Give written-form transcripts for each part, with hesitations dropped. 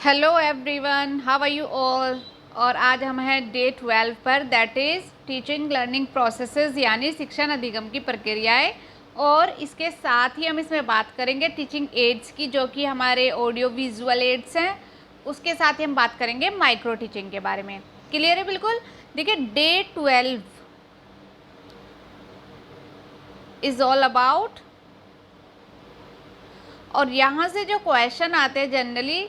Hello everyone, how are you all. और आज हम हैं डे 12 पर, that is teaching learning processes यानी शिक्षण अधिगम की प्रक्रियाएं। और इसके साथ ही हम इसमें बात करेंगे टीचिंग एड्स की, जो कि हमारे ऑडियो विजुअल एड्स हैं। उसके साथ ही हम बात करेंगे माइक्रो टीचिंग के बारे में। क्लियर है बिल्कुल। देखिए, डे 12 इज़ ऑल अबाउट, और यहाँ से जो क्वेश्चन आते हैं जनरली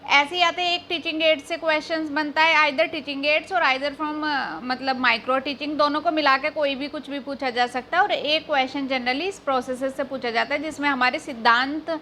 ऐसे ही आते हैं। एक टीचिंग एड से क्वेश्चंस बनता है, आइदर टीचिंग एड्स और आइदर फ्रॉम मतलब माइक्रो टीचिंग, दोनों को मिला के कोई भी कुछ भी पूछा जा सकता है। और एक क्वेश्चन जनरली इस प्रोसेस से पूछा जाता है जिसमें हमारे सिद्धांत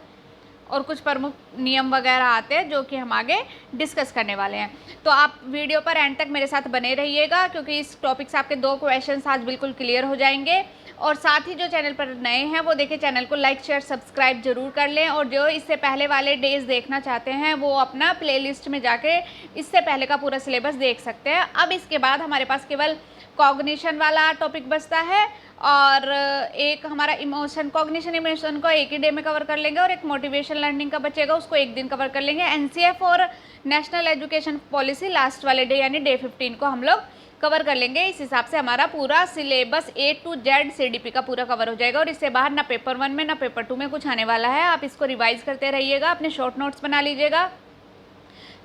और कुछ प्रमुख नियम वगैरह आते हैं जो कि हम आगे डिस्कस करने वाले हैं। तो आप वीडियो पर एंड तक मेरे साथ बने रहिएगा, क्योंकि इस टॉपिक से आपके 2 क्वेश्चंस आज बिल्कुल क्लियर हो जाएंगे। और साथ ही जो चैनल पर नए हैं वो देखिए, चैनल को लाइक शेयर सब्सक्राइब जरूर कर लें। और जो इससे पहले वाले डेज देखना चाहते हैं वो अपना प्लेलिस्ट में जाके इससे पहले का पूरा सिलेबस देख सकते हैं। अब इसके बाद हमारे पास केवल कॉग्निशन वाला टॉपिक बचता है, और एक हमारा इमोशन, कॉग्निशन इमोशन को एक ही डे में कवर कर लेंगे, और एक मोटिवेशन लर्निंग का बचेगा, उसको एक दिन कवर कर लेंगे। एनसीएफ और नेशनल एजुकेशन पॉलिसी लास्ट वाले डे यानी डे 15 को हम लोग कवर कर लेंगे। इस हिसाब से हमारा पूरा syllabus A to Z CDP का पूरा कवर हो जाएगा। और इससे बाहर ना पेपर 1 में ना पेपर 2 में कुछ आने वाला है। आप इसको रिवाइज करते रहिएगा, अपने शॉर्ट नोट्स बना लीजिएगा,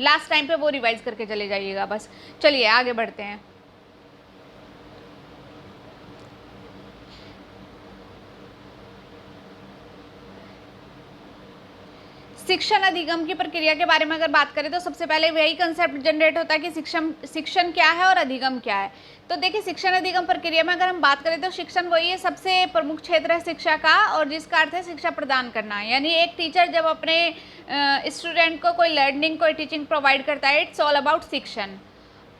लास्ट टाइम पे वो रिवाइज करके चले जाइएगा बस। चलिए आगे बढ़ते हैं। शिक्षण अधिगम की प्रक्रिया के बारे में अगर बात करें तो सबसे पहले वही कंसेप्ट जनरेट होता है कि शिक्षण क्या है और अधिगम क्या है। तो देखिए, शिक्षण अधिगम प्रक्रिया में अगर हम बात करें तो शिक्षण वही है, सबसे प्रमुख क्षेत्र है शिक्षा का, और जिसका अर्थ है शिक्षा प्रदान करना। यानी एक टीचर जब अपने स्टूडेंट को कोई लर्निंग, कोई टीचिंग प्रोवाइड करता है, इट्स ऑल अबाउट शिक्षण।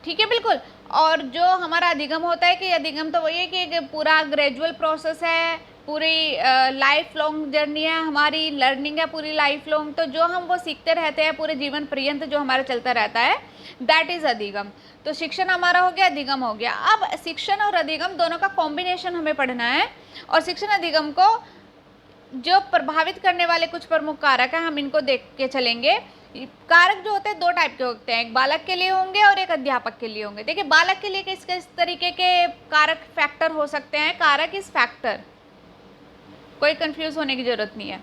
ठीक है, बिल्कुल। और जो हमारा अधिगम होता है कि अधिगम तो वही है कि एक पूरा ग्रेजुअल प्रोसेस है, पूरी लाइफ लॉन्ग जर्नी है, हमारी लर्निंग है पूरी लाइफ लॉन्ग। तो जो हम वो सीखते रहते हैं पूरे जीवन पर्यंत, जो हमारा चलता रहता है, दैट इज़ अधिगम। तो शिक्षण हमारा हो गया, अधिगम हो गया। अब शिक्षण और अधिगम दोनों का कॉम्बिनेशन हमें पढ़ना है। और शिक्षण अधिगम को जो प्रभावित करने वाले कुछ प्रमुख कारक हैं, हम इनको देख के चलेंगे। कारक जो होते हैं 2 टाइप के होते हैं, एक बालक के लिए होंगे और एक अध्यापक के लिए होंगे। देखिए, बालक के लिए किस तरीके के कारक फैक्टर हो सकते हैं। कारक इस फैक्टर, कोई कंफ्यूज होने की जरूरत नहीं है।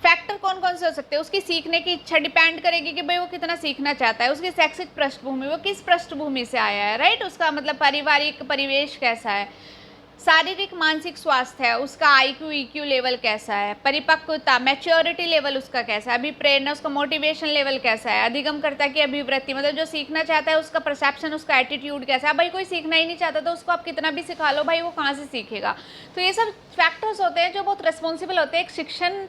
फैक्टर कौन कौन से हो सकते हैं? उसकी सीखने की इच्छा डिपेंड करेगी कि भाई वो कितना सीखना चाहता है, उसकी शैक्षिक पृष्ठभूमि, वो किस पृष्ठभूमि से आया है, राइट, उसका मतलब पारिवारिक परिवेश कैसा है, शारीरिक मानसिक स्वास्थ्य है, उसका IQ EQ लेवल कैसा है, परिपक्वता मैच्योरिटी लेवल उसका कैसा है, अभी प्रेरणा, उसका मोटिवेशन लेवल कैसा है, अधिगमकर्ता की अभिवृत्ति, मतलब जो सीखना चाहता है उसका परसेप्शन, उसका एटीट्यूड कैसा है। भाई कोई सीखना ही नहीं चाहता तो उसको आप कितना भी सिखा लो, भाई वो कहाँ से सीखेगा। तो ये सब फैक्टर्स होते हैं जो बहुत रिस्पॉन्सिबल होते हैं एक शिक्षण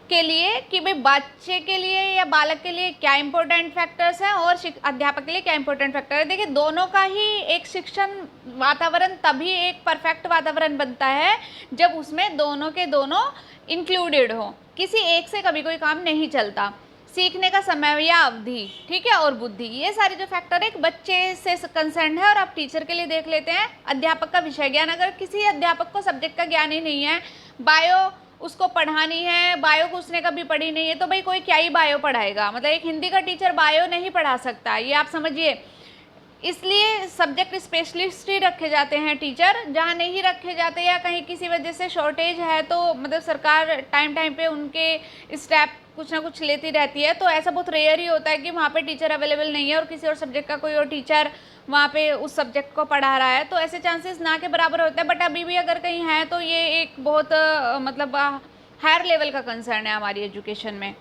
के लिए, कि भाई बच्चे के लिए या बालक के लिए क्या इंपॉर्टेंट फैक्टर्स हैं और अध्यापक के लिए क्या इंपॉर्टेंट फैक्टर है। देखिए, दोनों का ही एक शिक्षण वातावरण तभी एक परफेक्ट वातावरण बनता है जब उसमें दोनों के दोनों इंक्लूडेड हो। किसी एक से कभी कोई काम नहीं चलता। सीखने का समय या अवधि, ठीक है, और बुद्धि, ये सारे जो फैक्टर एक बच्चे से कंसर्न है। और आप टीचर के लिए देख लेते हैं, अध्यापक का विषय ज्ञान। अगर किसी अध्यापक को सब्जेक्ट का ज्ञान ही नहीं है, बायो उसको पढ़ानी है, बायो को उसने कभी पढ़ी नहीं है, तो भाई कोई क्या ही बायो पढ़ाएगा। मतलब एक हिंदी का टीचर बायो नहीं पढ़ा सकता, ये आप समझिए। इसलिए सब्जेक्ट स्पेशलिस्ट ही रखे जाते हैं टीचर। जहाँ नहीं रखे जाते या कहीं किसी वजह से शॉर्टेज है तो मतलब सरकार टाइम टाइम पे उनके स्टेप कुछ ना कुछ लेती रहती है। तो ऐसा बहुत रेयर ही होता है कि वहाँ पे टीचर अवेलेबल नहीं है और किसी और सब्जेक्ट का कोई और टीचर वहाँ पे उस सब्जेक्ट को पढ़ा रहा है। तो ऐसे चांसेस ना के बराबर होते हैं। बट अभी भी अगर कहीं है तो ये एक बहुत मतलब हायर लेवल का कंसर्न है हमारी एजुकेशन में।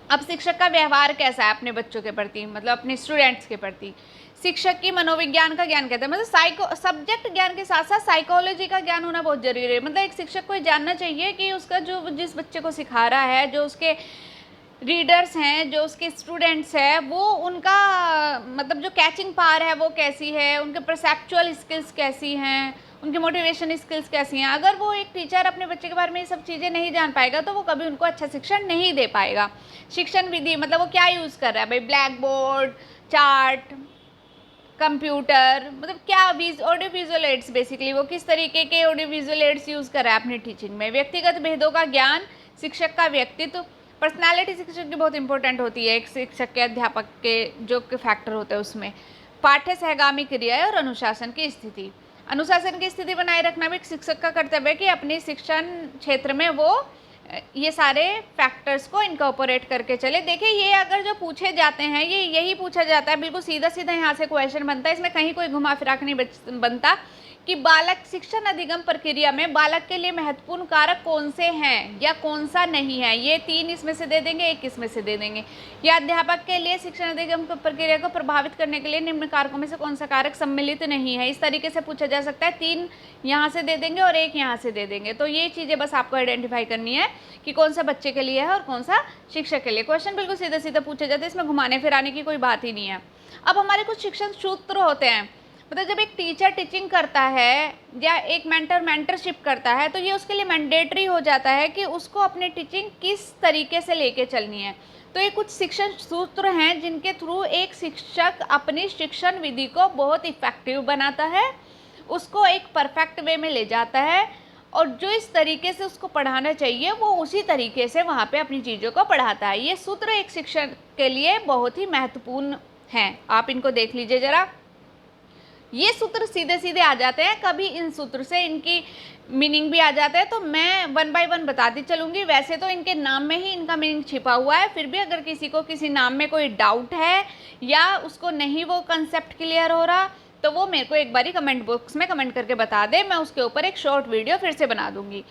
अब शिक्षक का व्यवहार कैसा है अपने बच्चों के प्रति, मतलब अपने स्टूडेंट्स के प्रति। शिक्षक की मनोविज्ञान का ज्ञान कहते हैं, मतलब सब्जेक्ट ज्ञान के साथ साथ साइकोलॉजी का ज्ञान होना बहुत जरूरी है। मतलब एक शिक्षक को जानना चाहिए कि उसका जो जिस बच्चे को सिखा रहा है, जो उसके रीडर्स हैं, जो उसके स्टूडेंट्स हैं, वो उनका मतलब जो कैचिंग पावर है वो कैसी है, उनके परसेप्चुअल स्किल्स कैसी हैं, उनकी मोटिवेशन स्किल्स कैसी हैं। अगर वो एक टीचर अपने बच्चे के बारे में ये सब चीज़ें नहीं जान पाएगा तो वो कभी उनको अच्छा शिक्षण नहीं दे पाएगा। शिक्षण विधि मतलब वो क्या यूज़ कर रहा है, भाई ब्लैक बोर्ड, चार्ट, कंप्यूटर, मतलब क्या ऑडियो विजुअल एड्स, बेसिकली वो किस तरीके के ऑडियो विजुअल एड्स यूज़ कर रहा है अपनी टीचिंग में। व्यक्तिगत भेदों का ज्ञान, शिक्षक का व्यक्तित्व, पर्सनालिटी शिक्षक की बहुत इंपॉर्टेंट होती है, एक शिक्षक के अध्यापक के जो फैक्टर होते हैं उसमें। पाठ्य सहगामी क्रिया और अनुशासन की स्थिति। अनुशासन की स्थिति बनाए रखना भी एक शिक्षक का कर्तव्य है कि अपनी शिक्षण क्षेत्र में वो ये सारे फैक्टर्स को इनकॉर्पोरेट करके चले। देखिए ये अगर जो पूछे जाते हैं ये यही पूछा जाता है, बिल्कुल सीधा सीधा यहाँ से क्वेश्चन बनता है, इसमें कहीं कोई घुमा फिरा के नहीं बनता कि बालक शिक्षण अधिगम प्रक्रिया में बालक के लिए महत्वपूर्ण कारक कौन से हैं या कौन सा नहीं है। ये 3 इसमें से दे देंगे, 1 इसमें से दे देंगे। या अध्यापक के लिए शिक्षण अधिगम प्रक्रिया को प्रभावित करने के लिए निम्न कारकों में से कौन सा कारक सम्मिलित नहीं है, इस तरीके से पूछा जा सकता है। 3 यहाँ से दे देंगे और 1 यहाँ से दे देंगे। तो ये चीज़ें बस आपको आइडेंटिफाई करनी है कि कौन सा बच्चे के लिए है और कौन सा शिक्षक के लिए। क्वेश्चन बिल्कुल सीधा सीधा पूछे जाते हैं, इसमें घुमाने फिराने की कोई बात ही नहीं है। अब हमारे कुछ शिक्षण सूत्र होते हैं, मतलब जब एक टीचर टीचिंग करता है या एक मेंटर मेंटरशिप करता है तो ये उसके लिए मैंडेटरी हो जाता है कि उसको अपनी टीचिंग किस तरीके से लेके चलनी है। तो ये कुछ शिक्षण सूत्र हैं जिनके थ्रू एक शिक्षक अपनी शिक्षण विधि को बहुत इफेक्टिव बनाता है, उसको एक परफेक्ट वे में ले जाता है और जो इस तरीके से उसको पढ़ाना चाहिए वो उसी तरीके से वहाँ पे अपनी चीज़ों को पढ़ाता है। ये सूत्र एक शिक्षक के लिए बहुत ही महत्वपूर्ण हैं, आप इनको देख लीजिए ज़रा। ये सूत्र सीधे सीधे आ जाते हैं, कभी इन सूत्र से इनकी मीनिंग भी आ जाता है, तो मैं 1 बाय 1 बताती चलूँगी। वैसे तो इनके नाम में ही इनका मीनिंग छिपा हुआ है, फिर भी अगर किसी को किसी नाम में कोई डाउट है या उसको नहीं वो कंसेप्ट क्लियर हो रहा तो वो मेरे को एक बारी कमेंट बॉक्स में कमेंट करके बता दे, मैं उसके ऊपर एक शॉर्ट वीडियो फिर से बना दूँगी।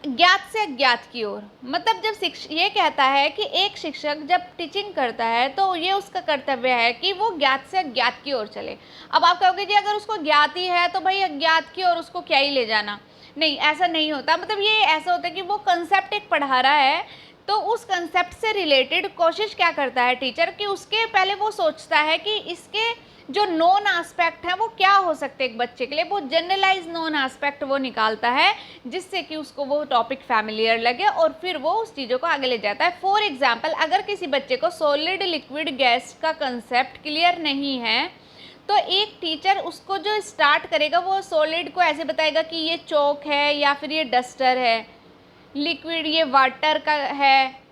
ज्ञात से अज्ञात की ओर, मतलब जब ये कहता है कि एक शिक्षक जब टीचिंग करता है तो ये उसका कर्तव्य है कि वो ज्ञात से अज्ञात की ओर चले। अब आप कहोगे जी अगर उसको ज्ञात ही है तो भाई अज्ञात की ओर उसको क्या ही ले जाना, नहीं ऐसा नहीं होता। मतलब ये ऐसा होता है कि वो कंसेप्ट एक पढ़ा रहा है तो उस कंसेप्ट से रिलेटेड कोशिश क्या करता है टीचर कि उसके पहले वो सोचता है कि इसके जो नॉन एस्पेक्ट है वो क्या हो सकते हैं एक बच्चे के लिए, वो जनरलाइज नॉन एस्पेक्ट वो निकालता है जिससे कि उसको वो टॉपिक फैमिलियर लगे और फिर वो उस चीज़ों को आगे ले जाता है। फॉर एग्जांपल अगर किसी बच्चे को सॉलिड लिक्विड गैस का कंसेप्ट क्लियर नहीं है तो एक टीचर उसको जो स्टार्ट करेगा वो सॉलिड को ऐसे बताएगा कि ये चौक है या फिर ये डस्टर है, लिक्विड ये वाटर का है,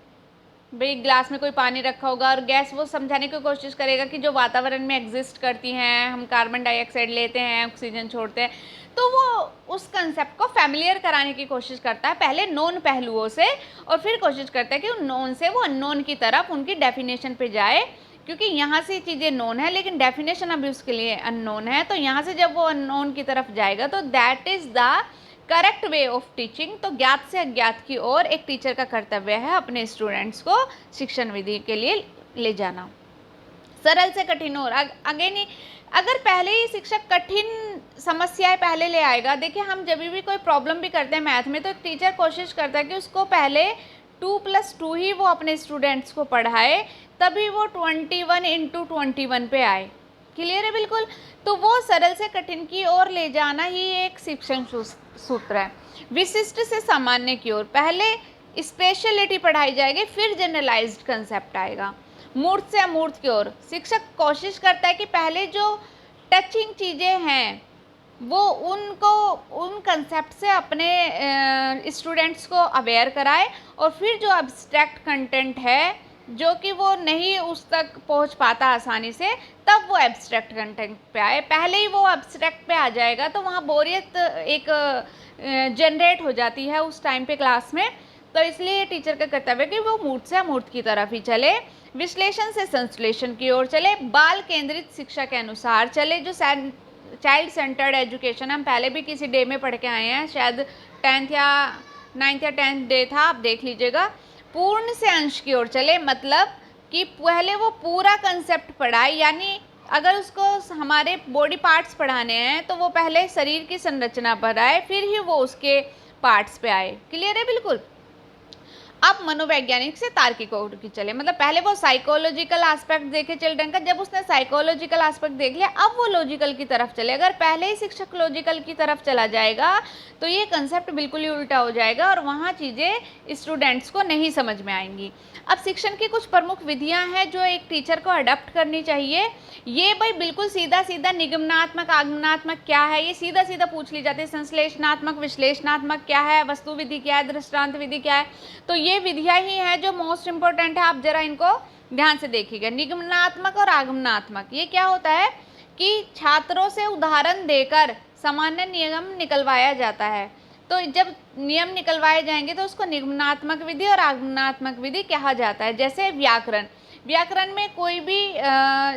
भाई ग्लास में कोई पानी रखा होगा, और गैस वो समझाने की कोशिश करेगा कि जो वातावरण में एग्जिस्ट करती हैं, हम कार्बन डाइऑक्साइड लेते हैं, ऑक्सीजन छोड़ते हैं, तो वो उस कंसेप्ट को फैमिलियर कराने की कोशिश करता है पहले नॉन पहलुओं से और फिर कोशिश करता है कि उन नॉन से वो अननोन की तरफ उनकी डेफिनेशन पे जाए, क्योंकि यहाँ से चीज़ें नॉन है लेकिन डेफिनेशन अभी उसके लिए अननोन है। तो यहाँ से जब वो अननोन की तरफ जाएगा तो that is the correct way of teaching. तो ज्ञात से अज्ञात की ओर एक टीचर का कर्तव्य है अपने स्टूडेंट्स को शिक्षण विधि के लिए ले जाना। सरल से कठिन और अगेन अगर पहले ही शिक्षक कठिन समस्याएं पहले ले आएगा, देखिए हम जब भी कोई प्रॉब्लम भी करते हैं मैथ में तो टीचर कोशिश करता है कि उसको पहले 2+2 ही वो अपने स्टूडेंट्स को पढ़ाए, तभी वो 21 × 21 पे आए। क्लियर है बिल्कुल। तो वो सरल से कठिन की ओर ले जाना ही एक शिक्षण सूत्र है। विशिष्ट से सामान्य की ओर, पहले स्पेशलिटी पढ़ाई जाएगी फिर जनरलाइज्ड कंसेप्ट आएगा। मूर्त से अमूर्त की ओर, शिक्षक कोशिश करता है कि पहले जो टचिंग चीज़ें हैं वो उनको उन कंसेप्ट से अपने स्टूडेंट्स को अवेयर कराए और फिर जो अब्स्ट्रैक्ट कंटेंट है जो कि वो नहीं उस तक पहुंच पाता आसानी से, तब वो एब्स्ट्रैक्ट कंटेंट पे आए। पहले ही वो एब्स्ट्रैक्ट पे आ जाएगा तो वहाँ बोरियत एक जनरेट हो जाती है उस टाइम पे क्लास में। तो इसलिए टीचर का कर्तव्य है कि वो मूर्त से अमूर्त की तरफ ही चले, विश्लेषण से संश्लेषण की ओर चले, बाल केंद्रित शिक्षा के अनुसार चले। जो चाइल्ड सेंटर्ड एजुकेशन हम पहले भी किसी डे में पढ़ के आए हैं, शायद 10th या 9th या 10th डे था, आप देख लीजिएगा। पूर्ण से अंश की ओर चले, मतलब कि पहले वो पूरा कंसेप्ट पढ़ाए, यानी अगर उसको हमारे बॉडी पार्ट्स पढ़ाने हैं तो वो पहले शरीर की संरचना पढ़ाए फिर ही वो उसके पार्ट्स पे आए। क्लियर है बिल्कुल। अब मनोवैज्ञानिक से तार्किक ओर की चले, मतलब पहले वो साइकोलॉजिकल एस्पेक्ट देखे चिल्ड्रन का, जब उसने साइकोलॉजिकल एस्पेक्ट देख लिया अब वो लॉजिकल की तरफ चले। अगर पहले ही शिक्षक लॉजिकल की तरफ चला जाएगा तो ये कंसेप्ट बिल्कुल ही उल्टा हो जाएगा और वहाँ चीज़ें स्टूडेंट्स को नहीं समझ में आएंगी। अब शिक्षण की कुछ प्रमुख विधियाँ हैं जो एक टीचर को अडॉप्ट करनी चाहिए। ये भाई बिल्कुल सीधा सीधा निगमनात्मक आगमनात्मक क्या है ये सीधा सीधा पूछ ली जाती है, संश्लेषणात्मक विश्लेषणात्मक क्या है, वस्तु विधि क्या है, दृष्टांत विधि क्या है, तो ये विधियां ही हैं जो मोस्ट इम्पोर्टेंट है, आप जरा इनको ध्यान से देखिएगा। निगमनात्मक और आगमनात्मक, ये क्या होता है कि छात्रों से उदाहरण देकर सामान्य नियम निकलवाया जाता है। तो जब नियम निकलवाए जाएंगे तो उसको निगमनात्मक विधि और आगमनात्मक विधि कहा जाता है। जैसे व्याकरण, व्याकरण में कोई भी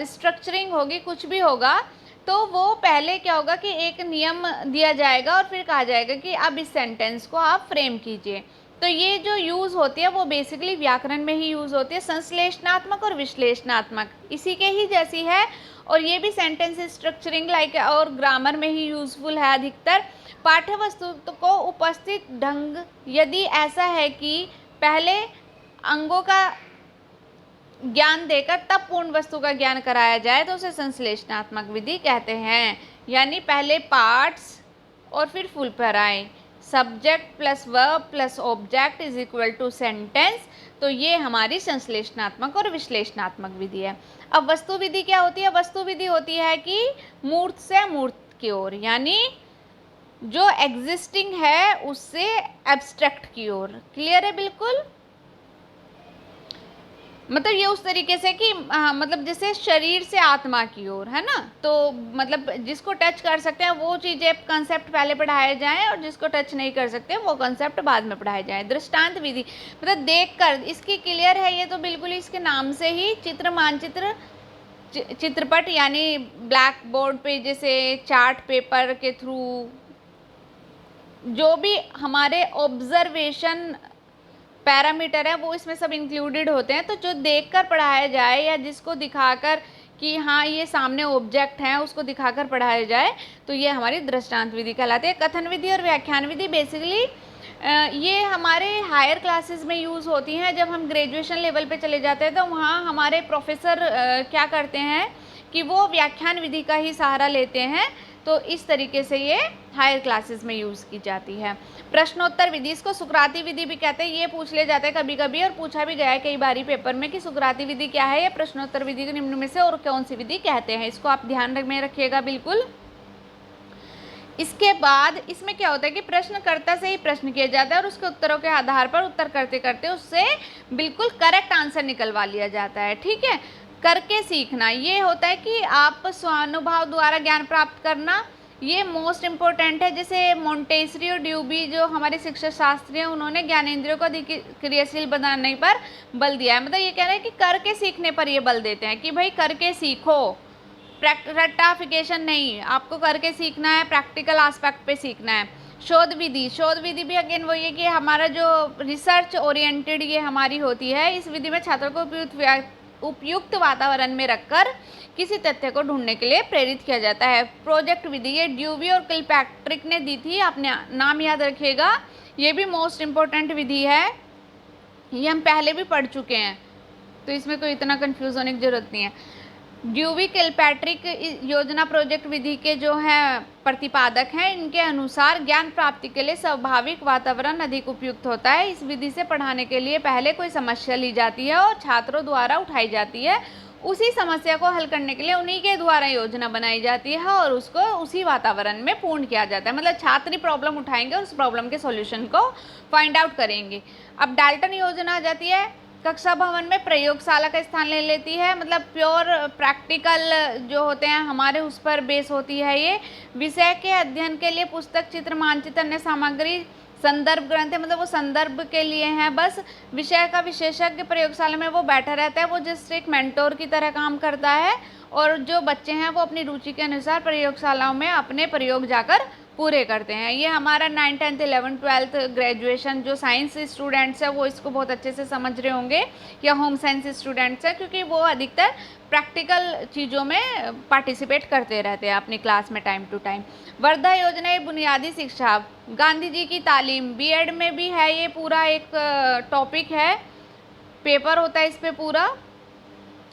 स्ट्रक्चरिंग होगी, कुछ भी होगा, तो वो पहले क्या होगा कि एक नियम दिया जाएगा और फिर कहा जाएगा कि अब इस सेंटेंस को आप फ्रेम कीजिए। तो ये जो यूज़ होती है वो बेसिकली व्याकरण में ही यूज़ होती है। संश्लेषणात्मक और विश्लेषणात्मक इसी के ही जैसी है, और ये भी सेंटेंस स्ट्रक्चरिंग लाइक और ग्रामर में ही यूज़फुल है अधिकतर। पाठ्य वस्तु को उपस्थित ढंग यदि ऐसा है कि पहले अंगों का ज्ञान देकर तब पूर्ण वस्तु का ज्ञान कराया जाए तो उसे संश्लेषणात्मक विधि कहते हैं। यानी पहले पार्ट्स और फिर फुल पर आए, subject plus verb plus object is equal to sentence, तो ये हमारी संश्लेषणात्मक और विश्लेषणात्मक विधि है। अब वस्तु विधि क्या होती है? वस्तु विधि होती है कि मूर्त से मूर्त की ओर, यानी जो एग्जिस्टिंग है उससे एब्स्ट्रैक्ट की ओर। क्लियर है बिल्कुल? मतलब ये उस तरीके से कि मतलब जैसे शरीर से आत्मा की ओर, है ना। तो मतलब जिसको टच कर सकते हैं वो चीज़ें कंसेप्ट पहले पढ़ाए जाएं और जिसको टच नहीं कर सकते वो कंसेप्ट बाद में पढ़ाए जाएं। दृष्टांत विधि मतलब देखकर, इसकी क्लियर है ये तो बिल्कुल इसके नाम से ही। चित्र मानचित्र चित्रपट यानी ब्लैक बोर्ड पे जैसे चार्ट पेपर के थ्रू जो भी हमारे ऑब्जर्वेशन पैरामीटर है वो इसमें सब इंक्लूडेड होते हैं। तो जो देखकर पढ़ाया जाए या जिसको दिखाकर कि हाँ ये सामने ऑब्जेक्ट हैं उसको दिखाकर पढ़ाया जाए तो ये हमारी दृष्टांत विधि कहलाती है। कथन विधि और व्याख्यान विधि बेसिकली ये हमारे हायर क्लासेस में यूज़ होती हैं। जब हम ग्रेजुएशन लेवल पे चले जाते हैं तो वहाँ हमारे प्रोफेसर क्या करते हैं कि वो व्याख्यान विधि का ही सहारा लेते हैं। तो इस तरीके से ये हायर क्लासेस में यूज़ की जाती है। प्रश्नोत्तर विधि, इसको सुकराती विधि भी कहते हैं। ये पूछ ले जाता है कभी कभी और पूछा भी गया है कई बारी पेपर में कि सुकराती विधि क्या है या प्रश्नोत्तर विधि के निम्न में से और कौन सी विधि कहते हैं। इसको आप ध्यान में रखिएगा बिल्कुल। इसके बाद इसमें क्या होता है कि प्रश्नकर्ता से ही प्रश्न किया जाता है और उसके उत्तरों के आधार पर उत्तर करते करते उससे बिल्कुल करेक्ट आंसर निकलवा लिया जाता है। ठीक है। करके सीखना, ये होता है कि आप स्वानुभव द्वारा ज्ञान प्राप्त करना, ये मोस्ट इम्पोर्टेंट है। जैसे मोंटेसरी और ड्यूबी जो हमारे शिक्षा शास्त्री हैं उन्होंने ज्ञानेंद्रियों को अधिक क्रियाशील बनाने पर बल दिया है। मतलब ये कह रहे हैं कि करके सीखने पर ये बल देते हैं कि भाई करके सीखो, रट्टाफिकेशन नहीं, आपको करके सीखना है, प्रैक्टिकल एस्पेक्ट पे सीखना है। शोध विधि, शोध विधि भी अगेन वही है कि हमारा जो रिसर्च ओरिएंटेड ये हमारी होती है। इस विधि में छात्रों को उपयुक्त वातावरण में रखकर किसी तथ्य को ढूंढने के लिए प्रेरित किया जाता है। प्रोजेक्ट विधि ये ड्यूवी और किलपैट्रिक ने दी थी, आपने नाम याद रखिएगा। ये भी मोस्ट इम्पोर्टेंट विधि है, ये हम पहले भी पढ़ चुके हैं तो इसमें कोई इतना कंफ्यूज होने की जरूरत नहीं है। ड्यूवी किलपैट्रिक योजना प्रोजेक्ट विधि के जो हैं प्रतिपादक हैं, इनके अनुसार ज्ञान प्राप्ति के लिए स्वाभाविक वातावरण अधिक उपयुक्त होता है। इस विधि से पढ़ाने के लिए पहले कोई समस्या ली जाती है और छात्रों द्वारा उठाई जाती है। उसी समस्या को हल करने के लिए उन्हीं के द्वारा योजना बनाई जाती है और उसको उसी वातावरण में पूर्ण किया जाता है। मतलब छात्र प्रॉब्लम उठाएंगे और उस प्रॉब्लम के सॉल्यूशन को फाइंड आउट करेंगे। अब डाल्टन योजना आ जाती है, कक्षा भवन में प्रयोगशाला का स्थान ले लेती है। मतलब प्योर प्रैक्टिकल जो होते हैं हमारे उस पर बेस होती है। ये विषय के अध्ययन के लिए पुस्तक, चित्र, मानचित्र, अन्य सामग्री, संदर्भ ग्रंथ है, मतलब वो संदर्भ के लिए हैं बस। विषय का विशेषज्ञ प्रयोगशाला में वो बैठा रहता है, वो जस्ट एक मेंटोर की तरह काम करता है और जो बच्चे हैं वो अपनी रुचि के अनुसार प्रयोगशालाओं में अपने प्रयोग जाकर पूरे करते हैं। ये हमारा 9th 10th 11th 12th graduation जो साइंस स्टूडेंट्स हैं वो इसको बहुत अच्छे से समझ रहे होंगे, या होम साइंस स्टूडेंट्स हैं, क्योंकि वो अधिकतर प्रैक्टिकल चीज़ों में पार्टिसिपेट करते रहते हैं अपनी क्लास में टाइम टू टाइम। वर्धा योजना ये बुनियादी शिक्षा, गांधी जी की तालीम, बीएड में भी है, ये पूरा एक टॉपिक है, पेपर होता है इस पर, पूरा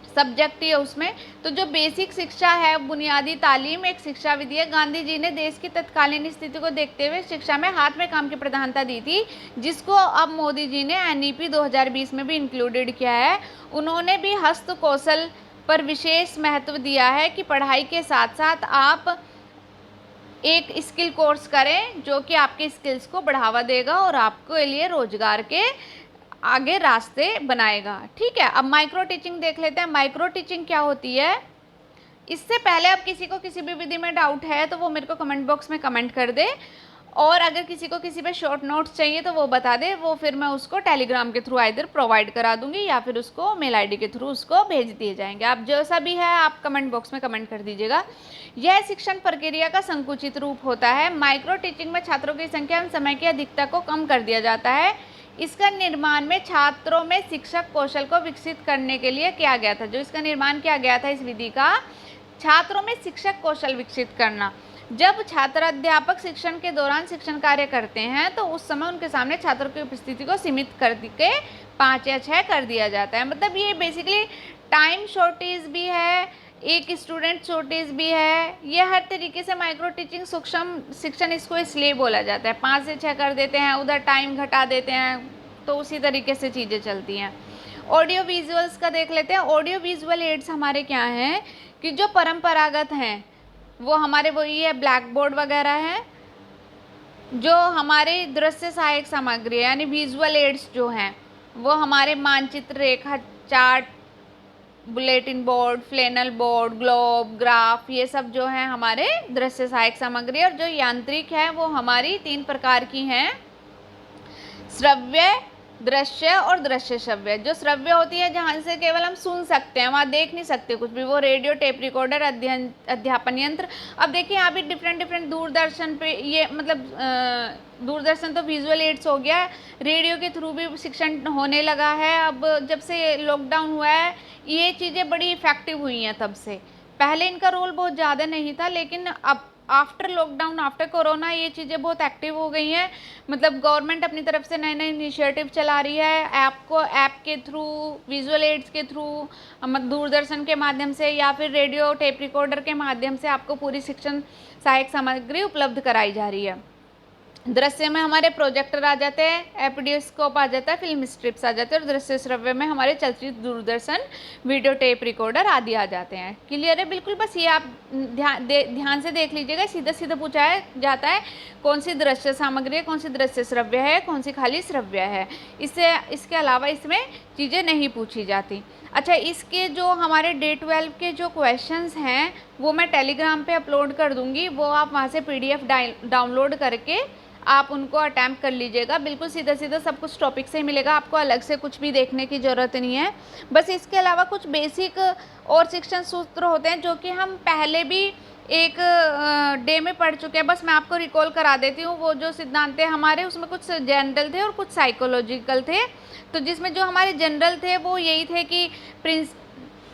सब्जेक्ट ही है उसमें। तो जो बेसिक शिक्षा है, बुनियादी तालीम एक शिक्षा विधि है। गांधी जी ने देश की तत्कालीन स्थिति को देखते हुए शिक्षा में हाथ में काम की प्रधानता दी थी, जिसको अब मोदी जी ने एनईपी 2020 में भी इंक्लूडेड किया है। उन्होंने भी हस्त कौशल पर विशेष महत्व दिया है कि पढ़ाई के साथ साथ आप एक स्किल कोर्स करें जो कि आपके स्किल्स को बढ़ावा देगा और आपके लिए रोजगार के आगे रास्ते बनाएगा। ठीक है, अब माइक्रो टीचिंग देख लेते हैं। माइक्रो टीचिंग क्या होती है? इससे पहले अब किसी को किसी भी विधि में डाउट है तो वो मेरे को कमेंट बॉक्स में कमेंट कर दे, और अगर किसी को किसी पे शॉर्ट नोट्स चाहिए तो वो बता दे, वो फिर मैं उसको टेलीग्राम के थ्रू आइदर प्रोवाइड करा दूंगी या फिर उसको मेल आईडी के थ्रू उसको भेज दिए जाएंगे। आप जैसा भी है आप कमेंट बॉक्स में कमेंट कर दीजिएगा। यह शिक्षण प्रक्रिया का संकुचित रूप होता है। माइक्रो टीचिंग में छात्रों की संख्या एवं समय की अधिकता को कम कर दिया जाता है। इसका निर्माण में छात्रों में शिक्षक कौशल को विकसित करने के लिए किया गया था। जो इसका निर्माण किया गया था इस विधि का, छात्रों में शिक्षक कौशल विकसित करना। जब छात्र अध्यापक शिक्षण के दौरान शिक्षण कार्य करते हैं तो उस समय उनके सामने छात्रों की उपस्थिति को सीमित करके 5 या 6 कर दिया जाता है। मतलब ये बेसिकली टाइम शॉर्टेज भी है, एक स्टूडेंट शॉर्टेज भी है। ये हर तरीके से माइक्रो टीचिंग सूक्ष्म शिक्षण इसको इसलिए बोला जाता है। 5 से 6 कर देते हैं, उधर टाइम घटा देते हैं, तो उसी तरीके से चीज़ें चलती हैं। ऑडियो विजुअल्स का देख लेते हैं। ऑडियो विजुअल एड्स हमारे क्या हैं कि जो परंपरागत हैं वो हमारे वही है, ब्लैक बोर्ड वगैरह है। जो हमारे दृश्य सहायक सामग्री है यानी विजुअल एड्स जो हैं वो हमारे मानचित्र, रेखा chart, bulletin board, flannel board, globe, graph, ये सब जो है हमारे दृश्य सहायक सामग्री। और जो यांत्रिक है वो हमारी 3 प्रकार की हैं, श्रव्य, दृश्य और दृश्य श्रव्य। जो श्रव्य होती है जहाँ से केवल हम सुन सकते हैं, वहाँ देख नहीं सकते कुछ भी, वो रेडियो, टेप रिकॉर्डर, अध्यापन यंत्र। अब देखिए यहाँ भी डिफरेंट दूरदर्शन पे ये मतलब दूरदर्शन तो विजुअल एड्स हो गया, रेडियो के थ्रू भी शिक्षण होने लगा है। अब जब से लॉकडाउन हुआ है ये चीज़ें बड़ी इफ़ेक्टिव हुई हैं तब से। पहले इनका रोल बहुत ज़्यादा नहीं था, लेकिन अब आफ्टर लॉकडाउन, आफ्टर कोरोना ये चीज़ें बहुत एक्टिव हो गई हैं। मतलब गवर्नमेंट अपनी तरफ से नए नए इनिशिएटिव चला रही है, ऐप के थ्रू, विजुअल एड्स के थ्रू, दूरदर्शन के माध्यम से या फिर रेडियो टेप रिकॉर्डर के माध्यम से आपको पूरी शिक्षण सहायक सामग्री उपलब्ध कराई जा रही है। दृश्य में हमारे प्रोजेक्टर आ जाते हैं, एपीडियोस्कोप आ जाता है, फिल्म स्ट्रिप्स आ जाते हैं, और दृश्य श्रव्य में हमारे चलचित्र, दूरदर्शन, वीडियो टेप रिकॉर्डर आदि आ जाते हैं। क्लियर है बिल्कुल? बस ये आप ध्यान से देख लीजिएगा। सीधा सीधा पूछा जाता है कौन सी दृश्य सामग्री है, कौन सी दृश्य श्रव्य है, कौन सी खाली श्रव्य है। इसके अलावा इसमें चीज़ें नहीं पूछी जाती। अच्छा, इसके जो हमारे डे 12 के जो क्वेश्चंस हैं वो मैं टेलीग्राम पे अपलोड कर दूंगी, वो आप वहाँ से PDF डाउनलोड करके आप उनको अटैम्प्ट कर लीजिएगा। बिल्कुल सीधा सीधा सब कुछ टॉपिक से ही मिलेगा, आपको अलग से कुछ भी देखने की ज़रूरत नहीं है। बस इसके अलावा कुछ बेसिक और शिक्षण सूत्र होते हैं जो कि हम पहले भी एक डे में पढ़ चुके हैं। बस मैं आपको रिकॉल करा देती हूँ। वो जो सिद्धांत थे हमारे उसमें कुछ जनरल थे और कुछ साइकोलॉजिकल थे। तो जिसमें जो हमारे जनरल थे वो यही थे कि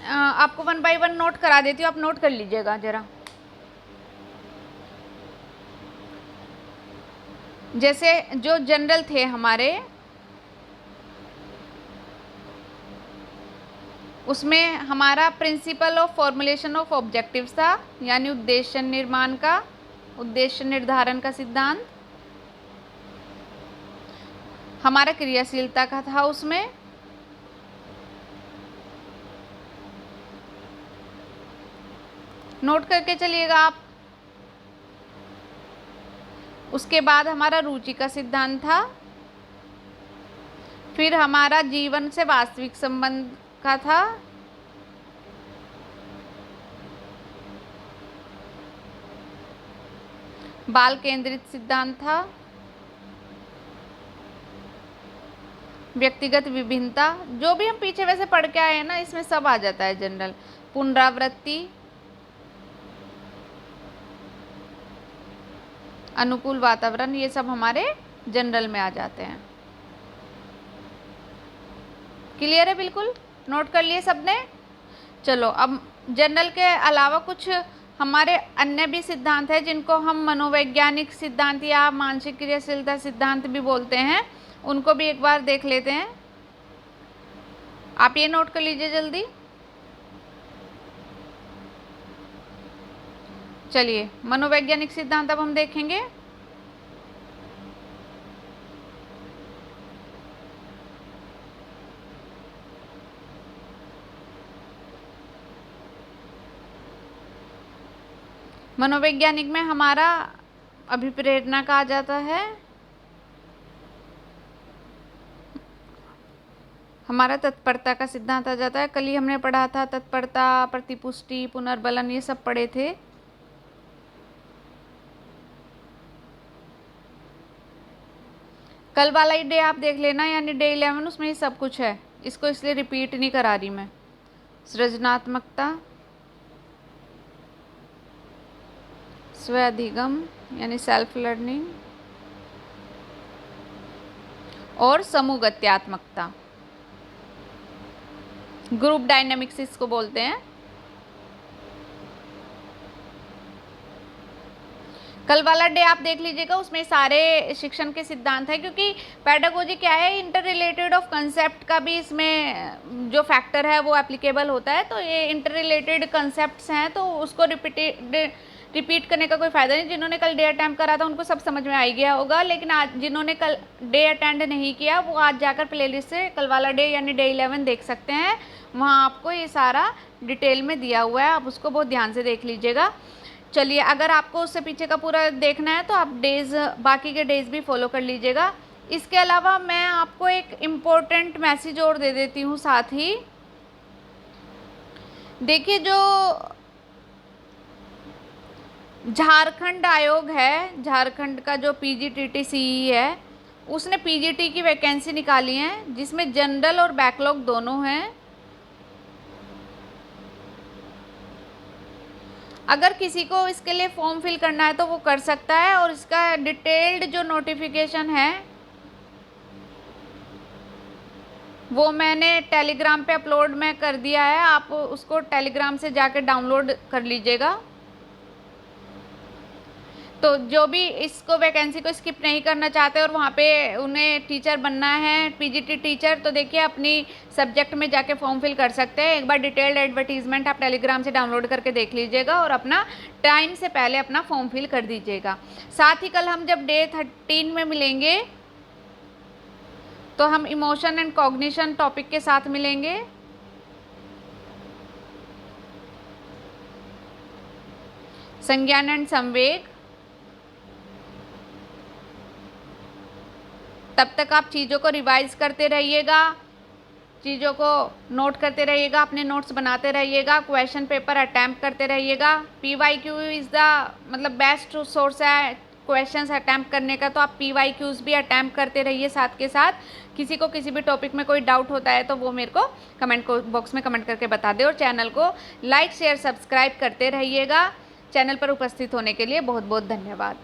आपको 1 बाय 1 नोट करा देती हूँ, आप नोट कर लीजिएगा ज़रा। जैसे जो जनरल थे हमारे, उसमें हमारा principle of formulation of objectives था, यानी उद्देश्य निर्माण का, उद्देश्य निर्धारण का सिद्धांत। हमारा क्रियाशीलता का था उसमें, नोट करके चलिएगा आप। उसके बाद हमारा रुचि का सिद्धांत था, फिर हमारा जीवन से वास्तविक संबंध का था, बाल केंद्रित सिद्धांत था, व्यक्तिगत विभिन्नता, जो भी हम पीछे वैसे पढ़ के आए हैं ना इसमें सब आ जाता है जनरल, पुनरावृत्ति, अनुकूल वातावरण, ये सब हमारे जनरल में आ जाते हैं। क्लियर है बिल्कुल? नोट कर लिए सबने? चलो अब जनरल के अलावा कुछ हमारे अन्य भी सिद्धांत है जिनको हम मनोवैज्ञानिक सिद्धांत या मानसिक क्रियाशीलता सिद्धांत भी बोलते हैं, उनको भी एक बार देख लेते हैं। आप ये नोट कर लीजिए जल्दी। चलिए मनोवैज्ञानिक सिद्धांत अब हम देखेंगे। मनोवैज्ञानिक में हमारा अभिप्रेरणा का आ जाता है, हमारा तत्परता का सिद्धांत आ जाता है। कल ही हमने पढ़ा था तत्परता, प्रतिपुष्टि, पुनर्बलन, ये सब पढ़े थे। कल वाला ही डे आप देख लेना, यानी डे 11, उसमें ही सब कुछ है। इसको इसलिए रिपीट नहीं करा रही मैं। सृजनात्मकता, स्व अधिगम यानी सेल्फ लर्निंग, और समूहगत्यात्मकता, ग्रुप डायनेमिक्स इसको बोलते हैं। कल वाला डे आप देख लीजिएगा, उसमें सारे शिक्षण के सिद्धांत है, क्योंकि पेडागोजी क्या है, इंटर रिलेटेड ऑफ कंसेप्ट का भी इसमें जो फैक्टर है वो एप्लीकेबल होता है। तो ये इंटर रिलेटेड कंसेप्ट्स हैं, तो उसको रिपीट करने का कोई फ़ायदा नहीं। जिन्होंने कल डे अटेम्प्ट करा था उनको सब समझ में आ गया होगा, लेकिन आज जिन्होंने कल डे अटेंड नहीं किया वो आज जाकर प्लेलिस्ट से कल वाला डे यानी डे 11 देख सकते हैं। वहाँ आपको ये सारा डिटेल में दिया हुआ है, आप उसको बहुत ध्यान से देख लीजिएगा। चलिए, अगर आपको उससे पीछे का पूरा देखना है तो आप डेज़, बाकी के डेज़ भी फॉलो कर लीजिएगा। इसके अलावा मैं आपको एक इम्पोर्टेंट मैसेज और दे देती हूँ साथ ही। देखिए, जो झारखंड आयोग है, झारखंड का जो PGTT-CE है, उसने PGT की वैकेंसी निकाली है, जिसमें जनरल और बैकलॉग दोनों हैं। अगर किसी को इसके लिए फॉर्म फिल करना है तो वो कर सकता है, और इसका डिटेल्ड जो नोटिफिकेशन है वो मैंने टेलीग्राम पे अपलोड में कर दिया है। आप उसको टेलीग्राम से जाकर डाउनलोड कर लीजिएगा। तो जो भी इसको वैकेंसी को स्किप नहीं करना चाहते और वहाँ पे उन्हें टीचर बनना है, PGT टीचर, तो देखिए अपनी सब्जेक्ट में जाके फॉर्म फिल कर सकते हैं। एक बार डिटेल्ड एडवर्टीजमेंट आप टेलीग्राम से डाउनलोड करके देख लीजिएगा और अपना टाइम से पहले अपना फॉर्म फिल कर दीजिएगा। साथ ही कल हम जब डे 13 में मिलेंगे तो हम इमोशन एंड कॉग्निशन टॉपिक के साथ मिलेंगे। संज्ञान एंड संवेग। तब तक आप चीज़ों को रिवाइज करते रहिएगा, चीज़ों को नोट करते रहिएगा, अपने नोट्स बनाते रहिएगा, क्वेश्चन पेपर अटैम्प्ट करते रहिएगा। PYQ is the best source है क्वेश्चंस अटैम्प्ट करने का, तो आप PYQs भी अटैम्प्ट करते रहिए साथ के साथ। किसी को किसी भी टॉपिक में कोई डाउट होता है तो वो मेरे को कमेंट बॉक्स में कमेंट करके बता दे, और चैनल को लाइक शेयर सब्सक्राइब करते रहिएगा। चैनल पर उपस्थित होने के लिए बहुत बहुत धन्यवाद।